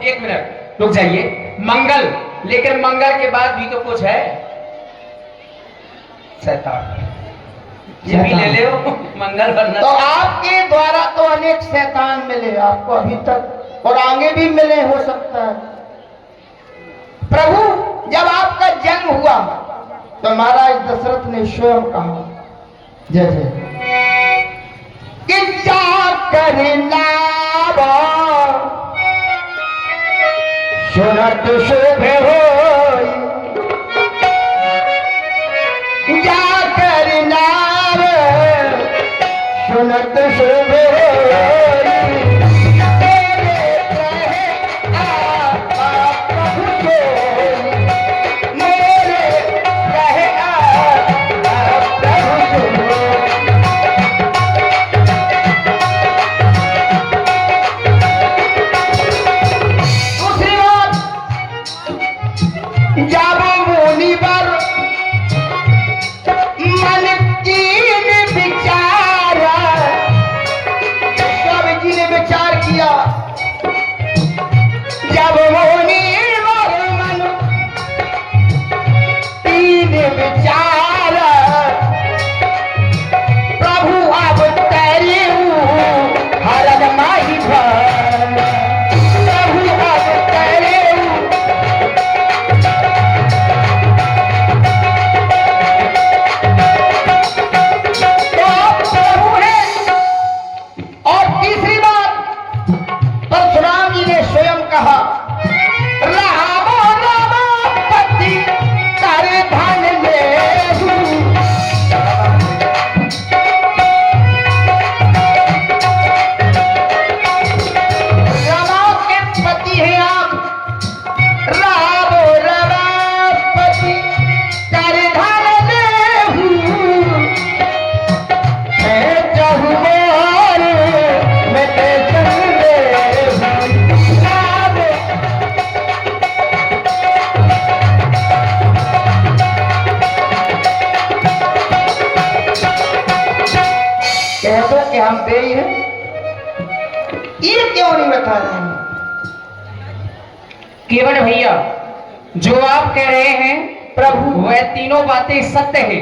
एक मिनट रुक जाइए। मंगल, लेकिन मंगल के बाद भी तो कुछ है, शैतान। ये भी ले ले मंगल बनना। तो आपके द्वारा तो अनेक शैतान मिले आपको अभी तक, और आगे भी मिले हो सकता है। प्रभु जब आपका जन्म हुआ तो महाराज दशरथ ने स्वयं कहा, जय जय, कि जा करना सुनत शुभ हो, जा करना सुनत शुभ हो, केवल भैया जो आप कह रहे हैं प्रभु वह तीनों बातें सत्य है,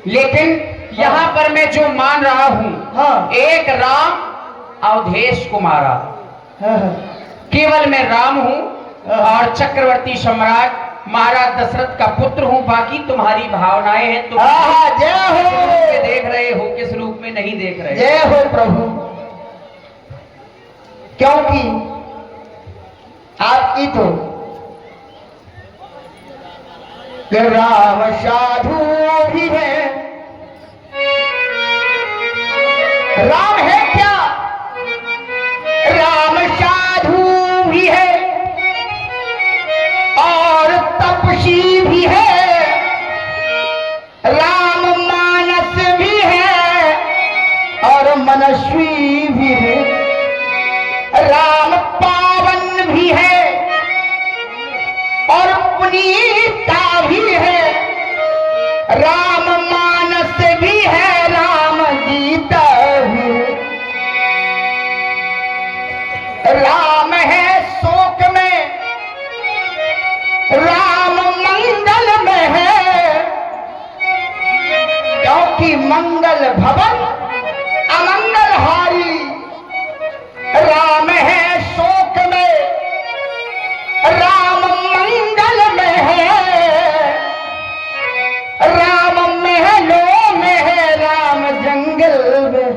लेकिन यहाँ पर मैं जो मान रहा हूँ, हाँ। एक राम अवधेश को मारा, हाँ। केवल मैं राम हूँ और चक्रवर्ती सम्राट महाराज दशरथ का पुत्र हूँ, बाकी तुम्हारी भावनाएं हैं, तुम जय हो देख रहे हो, किस रूप में नहीं देख रहे। जय हो प्रभु, क्योंकि आपकी तो राम साधु भी है, राम है क्या, राम साधु भी है और तपसी भी है, राम मानस भी है और मनस्वी भी है, राम पावन भी है और पुनीता भी है, राम मानस भी है, राम गीता भी है, राम है शोक में, राम मंगल में है, क्योंकि मंगल भवन अमंगल हारी, राम है शोक में, राम मंगल में है, राम महलों में है, राम जंगल में,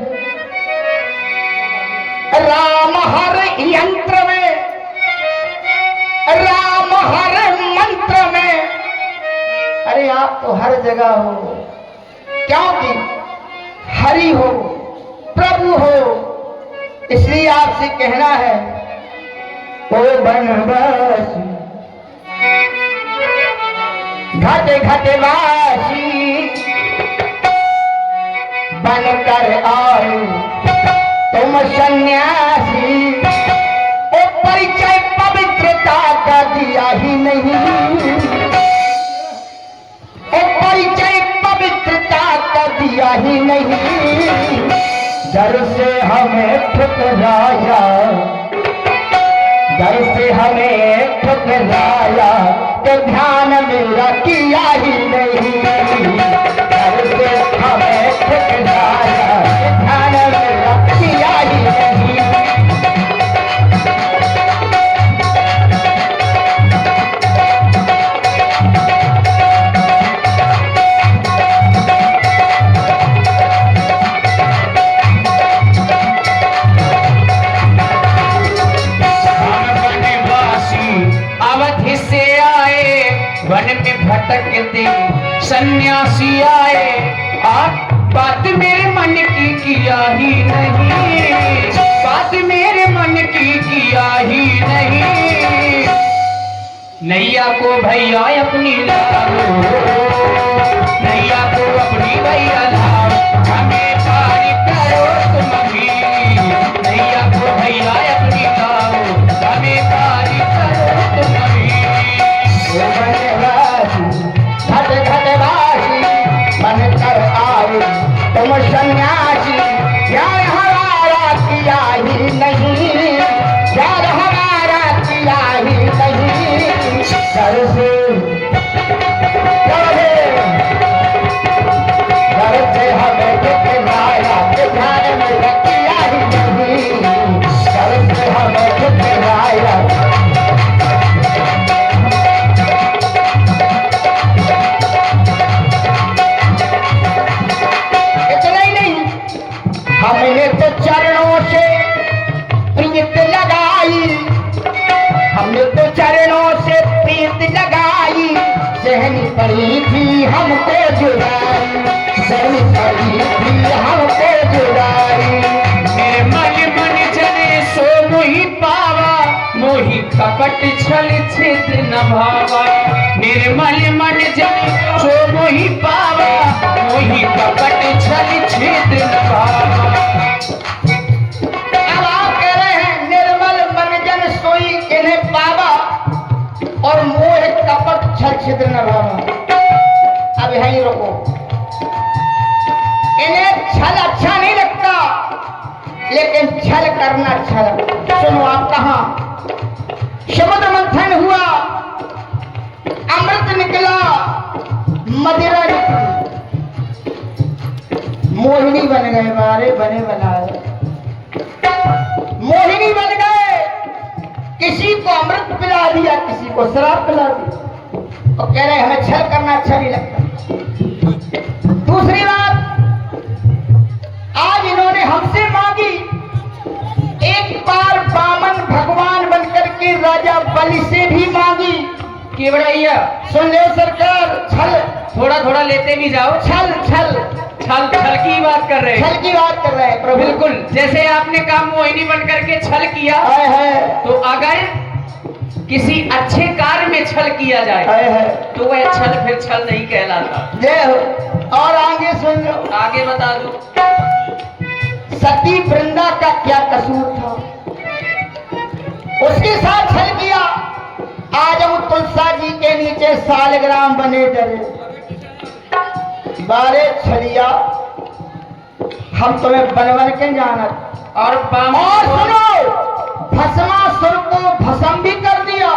राम हर यंत्र में, राम हर मंत्र में। अरे आप तो हर जगह हो, क्योंकि हरि हो, प्रभु हो, इसलिए आपसे कहना है, ओ बनवासी घट घट वासी बनकर आए तुम सन्यासी, ओ परिचय पवित्रता का दिया ही नहीं, ओ परिचय पवित्रता का दिया ही नहीं, डर से हमें ठुकराया, घर से हमें ठुकराया तो ध्यान मेरा किया ही नहीं, घर से हमें ठुकराया तो ध्यान मेरा किया ही नहीं। वन में भटकते सन्यासी आए, आप बात मेरे मन की किया ही नहीं, बात मेरे मन की किया ही नहीं। नैया को भैया अपनी लाओ, नैया को अपनी भैया लाओ, हमें पार करो तुम भी, नैया को भैया अपनी लाओ, हमें पार करो तुम भी। घट घट वासी बन कर आए तुम सन्यासी, प्यार हमारा किया ही नहीं, प्यार हमारा किया ही नहीं। घर से हमें ठुकराया तो ध्यान मेरा किया ही नहीं, घर से हमें ठुकराया। हमने तो चरणों से प्रीत लगाई, हमने तो चरणों से प्रीत लगाई, सहनी पड़ी थी हमको जुदाई, सहनी पड़ी थी हमको जुदाई। निर्मल मन जने सो मोहि पावा, मोहि कपट छल छिद्र न भावा, निर्मल मन जने सो मोहि पावा, मोहि कपट छल छिद्र न भावा। अब आप कह रहे हैं निर्मल मन जन सोई इन्हें पावा और मोह कपट छल छिद्र न भावा। अब यहीं रुको, इन्हें छल अच्छा नहीं लगता लेकिन छल करना अच्छा लगता। सुनो आप कहा समुद्र मंथन हुआ, अमृत निकला, मदिरा निकली, मोहिनी बन गए, मारे बने बनाए मोहिनी बन गए, किसी को अमृत पिला दिया, किसी को शराब पिला दिया और कह रहे हमें छल करना अच्छा नहीं लगता। दूसरी बात, आज इन्होंने हमसे मांगी, एक बार वामन भगवान बनकर के राजा बलि से भी मांगी। केवड़ैया सुन लो सरकार, छल थोड़ा थोड़ा लेते भी जाओ। छल छल छल छल की बात कर रहे हैं, छल की बात कर रहे हैं प्रभु। बिल्कुल जैसे आपने काम मोहिनी बन करके छल किया है तो अगर किसी अच्छे कार्य में छल किया जाए है तो वह छल फिर छल नहीं कहलाता। जय हो। और आगे सुन लो, आगे बता दो। सती वृंदा का क्या कसूर था, उसके साथ छल किया। आज हम तुलसा जी के नीचे सालग्राम बने डरे, बारे छलिया हम तुम्हें बन के जानत। और सुनो, भस्मासुर को भस्म भी कर दिया।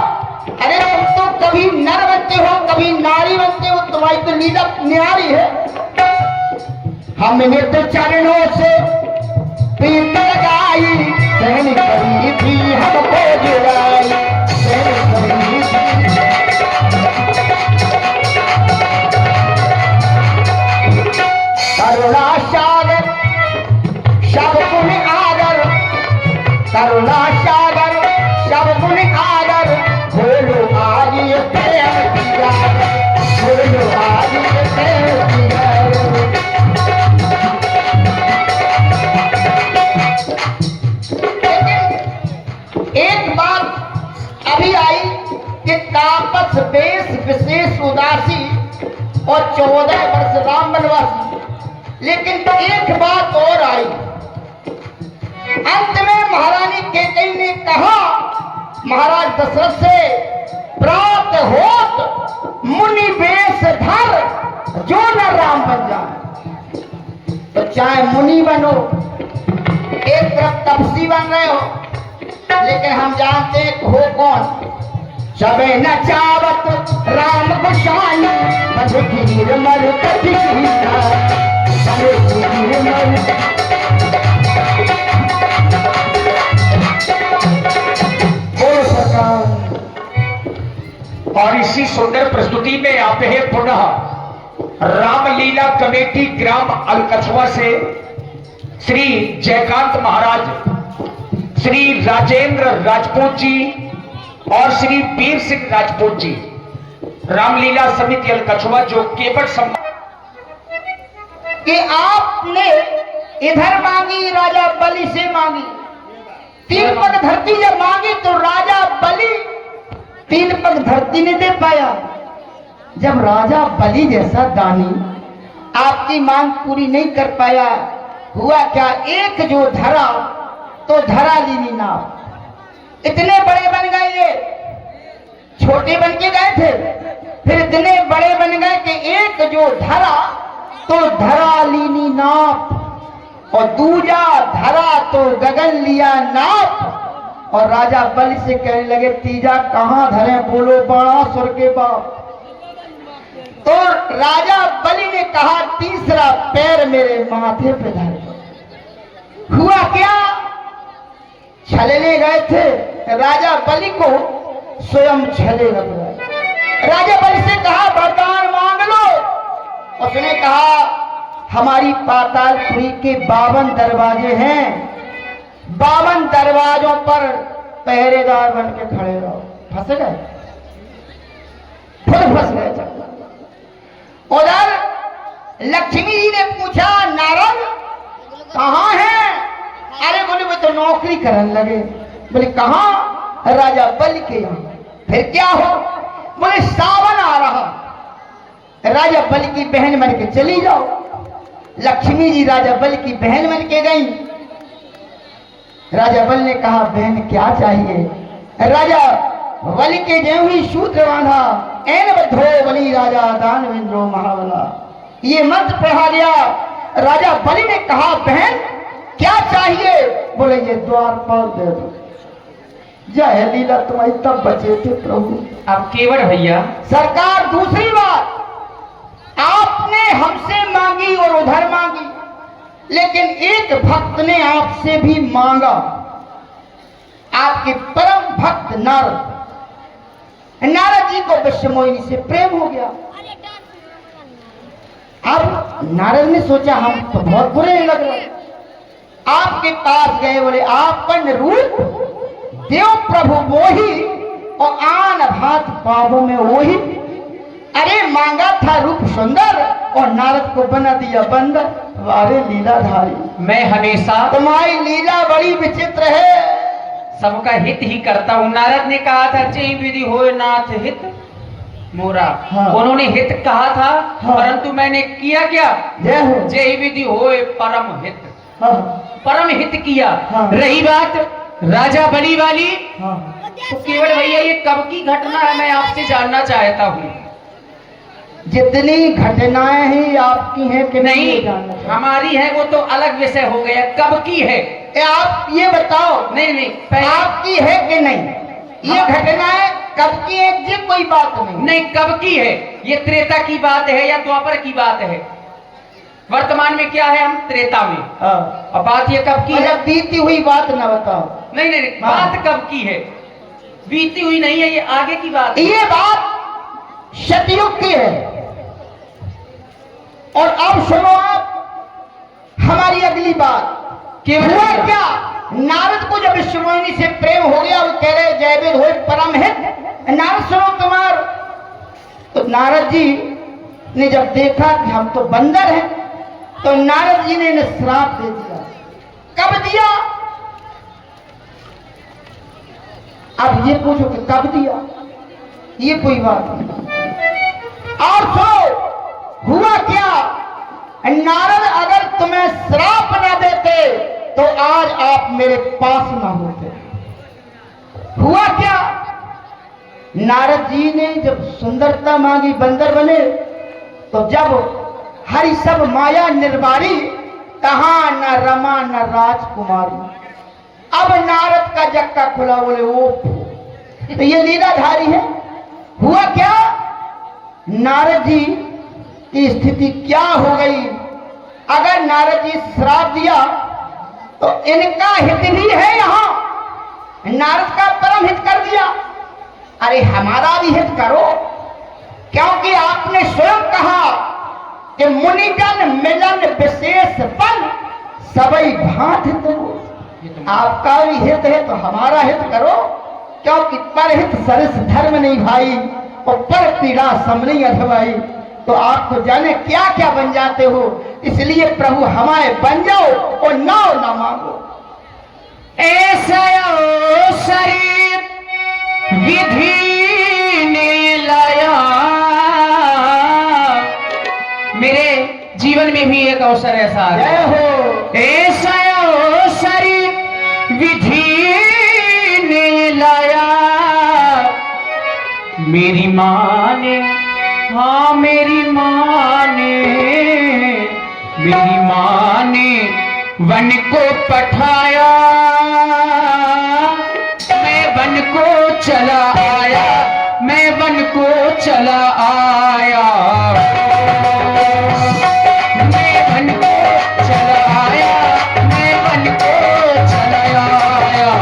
अरे तुम तो कभी नर बनते हो, कभी नारी बनते हो, तुम्हारी तो लीला न्यारी है। हमने तो चरणों से प्रीत लगाई, सहनी करी थी हमको जुदाई, सहनी करी थी। करुणा सागर सब गुण आदर, करुणा सागर सब गुण आदर, बोलो आज ये प्रेम किया, बोलो आज ये प्रेम किया। लेकिन एक बात अभी आई कि तापस वेश विशेष उदासी और 14 वर्ष राम वनवासी। लेकिन एक बात और आई, अंत में महारानी कैकेयी ने कहा महाराज दशरथ से, प्राप्त होत मुनि वेश धर, जो न राम बन जाए। तो चाहे मुनि बनो, एक तरफ तपस्वी बन रहे हो, लेकिन लेकिन हम जानते हैं हो कौन। सबे नचावत राम गोसाई मधुगिर मर कठिना मधुगिर मर। और इसी सुंदर प्रस्तुति में आते हैं पुनः रामलीला कमेटी ग्राम अलकछुआ से श्री जयकांत महाराज, श्री राजेंद्र राजपूत जी और श्री वीर सिंह राजपूत जी, रामलीला समिति अलकछुआ, जो केवल कि आपने इधर मांगी राजा बलि से मांगी, 3 पग धरती जब मांगी तो राजा बलि 3 पग धरती ने दे पाया। जब राजा बलि जैसा दानी आपकी मांग पूरी नहीं कर पाया, हुआ क्या, एक जो धरा तो धरा लीनी नाव। इतने बड़े बन गए, ये छोटे बन के गए थे, फिर इतने बड़े बन गए कि एक जो धरा तो धरा लीनी नाप, और दूजा धरा तो गगन लिया नाप। और राजा बलि से कहने लगे, तीजा कहां धरे, बोलो बाणासुर के बाप। तो राजा बलि ने कहा, तीसरा पैर मेरे माथे पे धर। हुआ क्या, छलने गए थे, राजा बलि को स्वयं छले लग गए। राजा बलि से कहा, वरदान मांग लो। उसने कहा, हमारी पातालपुरी के 52 दरवाजे हैं, 52 दरवाजों पर पहरेदार बन के खड़े रहो। फंस गए, खुद फंस गए। उधर लक्ष्मी जी ने पूछा, नारद कहां है? अरे बोले, वो तो नौकरी करने लगे। बोले कहां? राजा बलि के यहाँ। फिर क्या हो? बोले सावन आ रहा, राजा बलि की बहन बन के चली जाओ। लक्ष्मी जी राजा बलि की बहन बन के गई। राजा बलि ने कहा, बहन क्या चाहिए? राजा बलि के ज्यों ही सूत्र बांधा, एन बद्धो बलि राजा दानवेंद्रो महाबला, ये मंत्र पढ़ा दिया। राजा बलि ने कहा, बहन क्या चाहिए? बोले ये द्वारपाल दे दो। जय लीला तुम्हारी तब बचे थे प्रभु। अब केवल भैया सरकार, दूसरी बात, आपने हमसे मांगी और उधर मांगी, लेकिन एक भक्त ने आपसे भी मांगा, आपके परम भक्त नारद। नारद जी को विश्वमोहिनी से प्रेम हो गया। अब नारद ने सोचा, हम तो बहुत बुरे लग रहे, आपके पास गए। बोले, आपन रूप देव प्रभु मोही और आन भात पावों में वही। अरे मांगा था रूप सुंदर और नारद को बना दिया बंदर। वारे लीलाधारी, मैं हमेशा तुम्हारी लीला बड़ी विचित्र है। सबका हित ही करता हूँ। नारद ने कहा था, जय विधि होए नाथ हित मोरा। हाँ। उन्होंने हित कहा था, हाँ। परंतु मैंने किया क्या? जय हो। जय विधि होए परम हित, हाँ। परम हित किया। हाँ। रही बात राजा बलि वाली, हाँ। तो केवल भैया ये कब की घटना है, मैं आपसे जानना चाहता हूँ। जितनी घटनाएं ही आपकी हैं कि नहीं, जानना चाहते? हमारी है वो तो अलग विषय हो गया, कब की है आप ये बताओ। नहीं नहीं, आपकी है कि नहीं? ये घटनाएं कब की है, ये कोई बात नहीं। नहीं, कब की है? ये त्रेता की बात है या द्वापर की बात है? वर्तमान में क्या है, हम त्रेता में। अब बात ये कब की है? बीती हुई बात ना बताओ। नहीं नहीं, बात कब की है? बीती हुई नहीं है, ये आगे की बात है। ये बात सतयुग की है। और अब सुनो आप हमारी अगली बात। हुआ क्या, नारद को जब विश्वमोहिनी से प्रेम हो गया, वो कह रहे जय वेद होए परम हित। नारद सुनो तुम्हार, तो नारद जी ने जब देखा कि हम तो बंदर हैं, तो नारद जी ने इन्हें श्राप दे दिया। कब दिया? अब ये पूछो कि कब दिया, ये कोई बात नहीं। और सो हुआ क्या, नारद अगर तुम्हें श्राप ना देते तो आज आप मेरे पास ना होते। हुआ क्या, नारद जी ने जब सुंदरता मांगी, बंदर बने, तो जब हरि सब माया निर्वारी, कहा न रमा न राजकुमारी। अब नारद का जक्का खुला, बोले ओ तो ये लीलाधारी है। हुआ क्या, नारद जी की स्थिति क्या हो गई। अगर नारद जी श्राप दिया तो इनका हित भी है, यहाँ नारद का परम हित कर दिया, अरे हमारा भी हित करो, क्योंकि आपने स्वयं कहा कि मुनिजन मिलन विशेष बल सबई भांत हित। आपका भी हित है तो हमारा हित करो, क्योंकि परहित सरस धर्म नहीं भाई और पर पीड़ा समनी अधवाई। तो आप तो जाने क्या क्या बन जाते हो, इसलिए प्रभु हमारे बन जाओ और नाव ना मांगो। ऐसा शरीर विधि ने लाया। मेरे जीवन में भी एक अवसर ऐसा आ जय हो। ऐसा शरीर विधि ने लाया। मेरी माँ ने, हाँ मेरी माँ ने, मेरी माँ ने वन को पठाया। मैं वन को चला आया, मैं वन को चला आया। मैं वन को चला आया, मैं वन को चला आया।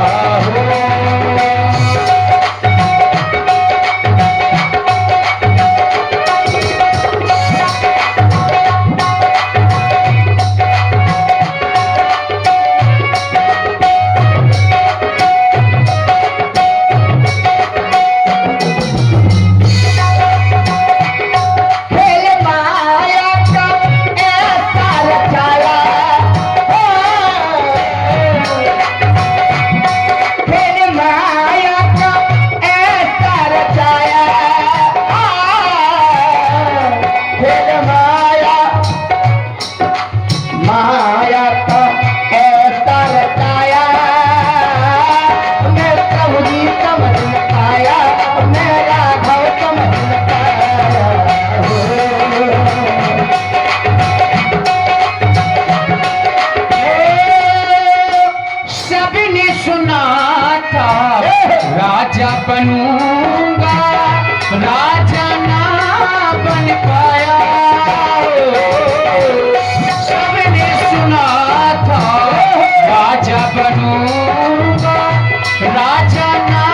राजा बनूंगा, राजा ना बन पाया। सबने सुना था राजा बनूंगा, राजा ना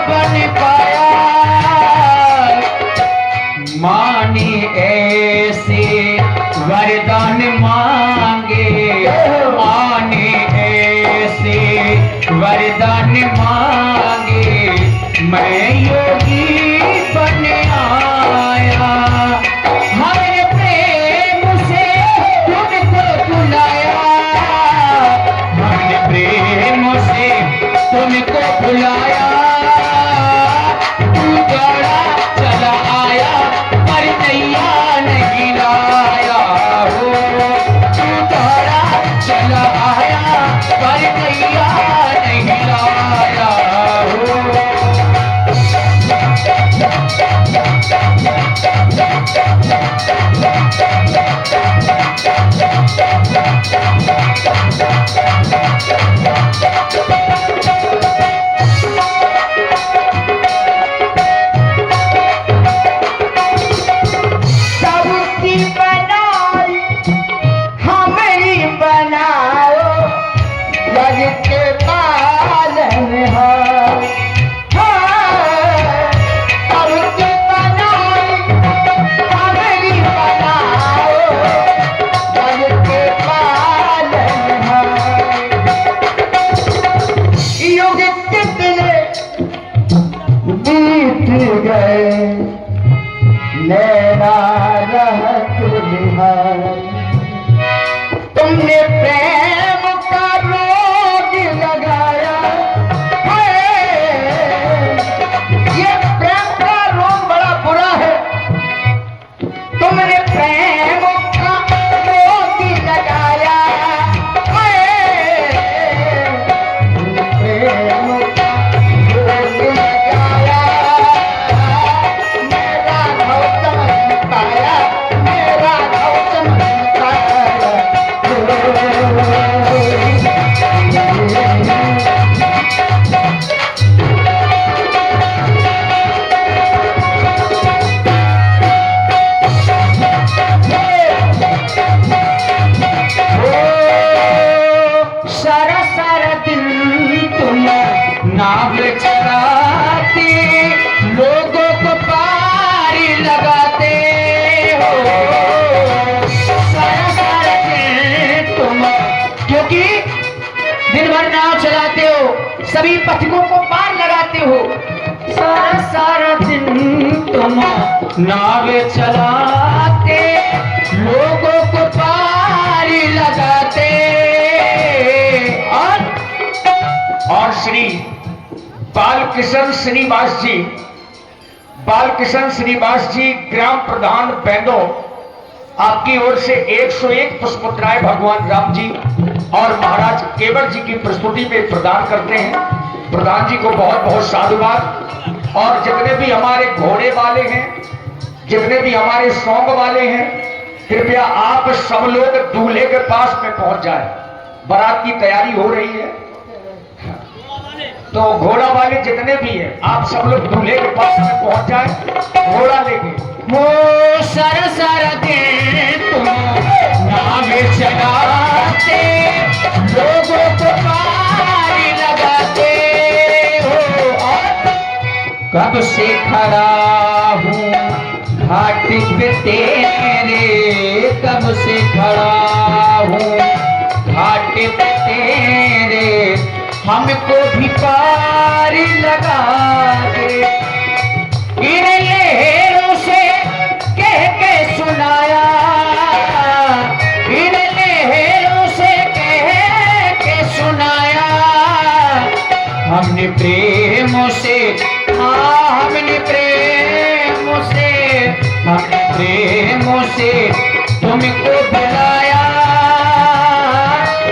बन पाया। माने ऐसे वरदान मांगे, माने ऐसे वरदान मांगे, मैं योगी बन आया। हमने प्रेम से तुमको बुलाया, हमने प्रेम से तुमको बुलाया। तू दौड़ा चला आया पर नैया नहीं लाया हो। तू दौड़ा चला आया पर नैया नहीं लाया हो। सबकी बनाई हमें बनाओ, जग के पालनहार। सबकी बनाई हमें बनाओ, जग के पालनहार। युग कितने बीत गए, नैना रहत निहार। तुमने प्रेम का रोग लगाया है, ये प्रेम का रोग बड़ा बुरा है। तुमने प्रेम का रोग लगाया है, प्रेम का रोग लगाया। मेरा गौतम पाया, मेरा गौतम पाया। सभी पथिकों को पार लगाते हो। सारा सारा दिन तुम नावे चलाते, लोगों को पार लगाते। और श्री बालकिशन श्रीवास जी ग्राम प्रधान बैंदो, आपकी ओर से 101 पुष्पमुद्राएं भगवान राम जी और महाराज केवल जी की प्रस्तुति में प्रदान करते हैं। प्रधान जी को बहुत बहुत साधुवाद। और जितने भी हमारे घोड़े वाले हैं, जितने भी हमारे सौंग वाले हैं, कृपया आप सब लोग दूल्हे के पास में पहुंच जाए। बारात की तैयारी हो रही है, तो घोड़ा वाले जितने भी हैं आप सब लोग दूल्हे के पास में पहुंच जाए घोड़ा लेके। वो सारा सारा दिन तुम नावे चलाते, लोगों को पार लगाते हो। कब से खड़ा हूँ घाट पे तेरे, कब से खड़ा हूँ घाट पे तेरे, हमको भी पार लगा दे। इन लहरों से कह के सुनाया, इन लहरों से कह के सुनाया, हमने प्रेमों से, हाँ हमने प्रेमों से, हमने प्रेमों से तुमको बुलाया।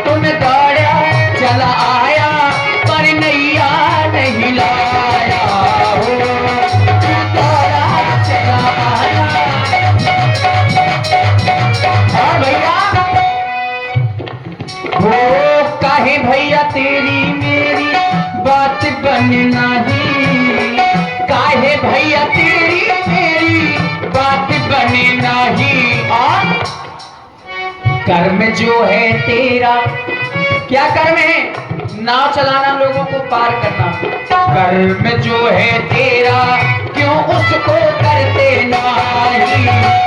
तुम दौड़ा चला आया पर नैया नहीं लाया हो, दौड़ा चला आया। और भैया वो काहे भैया तेरी मेरी बात बनना ही, काहे भैया तेरी मेरी बात बनना ही। और कर्म जो है तेरा, क्या कर्म है? नाव चलाना, लोगों को पार करना। कर्म जो है तेरा क्यों उसको करते नहीं,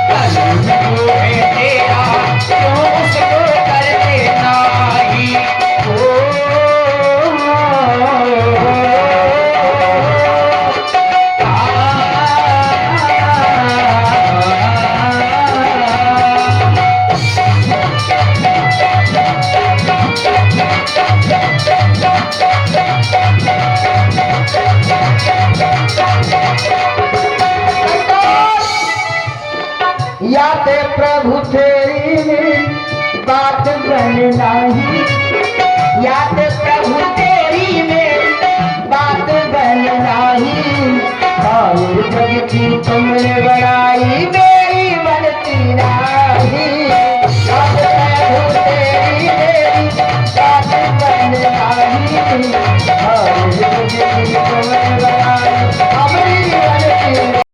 कर्म जो है तेरा क्यों उसको करते नहीं। याते प्रभु तेरी बात बनना ही, याते प्रभु तेरी मेरी बात बनना ही। और जग की तुमने बनाई